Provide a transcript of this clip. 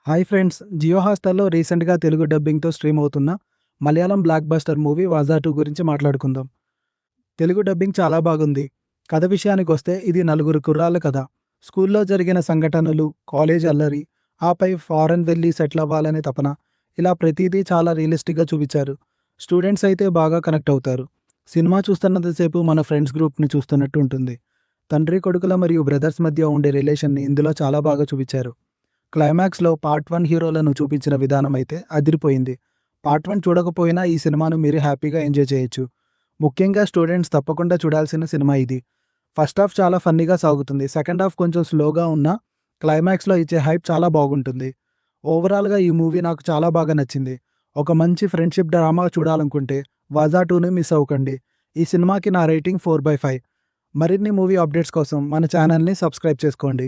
Hi friends! Jio హాట్‌స్టార్‌లో రీసెంట్‌గా Telugu డబ్బింగ్‌తో stream అవుతున్న Malayalam block buster movie 'వాజా 2' గురించి మాట్లాడుకుందాం. తెలుగు డబ్బింగ్ చాలా బాగుంది. కథ విషయానికొస్తే ఇది నలుగురు కుర్రాళ్ళ కథ. స్కూల్లో జరిగిన సంఘటనలు, కాలేజ్ అల్లరి, ఆపై ఫారెన్ వెళ్లి సెటిల్ అవ్వాలనే తపన, ఇలా ప్రతీదీ చాలా రియలిస్టిక్‌గా చూపించారు. స్టూడెంట్స్ అయితే బాగా కనెక్ట్ అవుతారు. సినిమా చూస్తున్నంతసేపు మన ఫ్రెండ్స్ గ్రూప్‌ని చూస్తున్నట్టు ఉంటుంది. తండ్రి కొడుకుల మరియు బ్రదర్స్ మధ్య ఉండే రిలేషన్‌ని ఇందులో చాలా బాగా చూపించారు. క్లైమాక్స్‌లో పార్ట్ 1 హీరోలను చూపించిన విధానం అయితే అదిరిపోయింది. పార్ట్ 1 చూడకపోయినా ఈ సినిమాను మీరు హ్యాపీగా ఎంజాయ్ చేయొచ్చు. ముఖ్యంగా స్టూడెంట్స్ తప్పకుండా చూడాల్సిన సినిమా ఇది. ఫస్ట్ హాఫ్ చాలా ఫన్నీగా సాగుతుంది. సెకండ్ హాఫ్ కొంచెం స్లోగా ఉన్నా క్లైమాక్స్‌లో ఇచ్చే హైప్ చాలా బాగుంటుంది. ఓవరాల్‌గా ఈ మూవీ నాకు చాలా బాగా నచ్చింది. ఒక మంచి ఫ్రెండ్‌షిప్ డ్రామా చూడాలనుకుంటే 'వాజా 2'ని మిస్ అవ్వకండి. ఈ సినిమాకి నా రేటింగ్ 4/5. మరిన్ని మూవీ అప్డేట్స్ కోసం మన ఛానల్‌ని సబ్స్క్రైబ్ చేసుకోండి.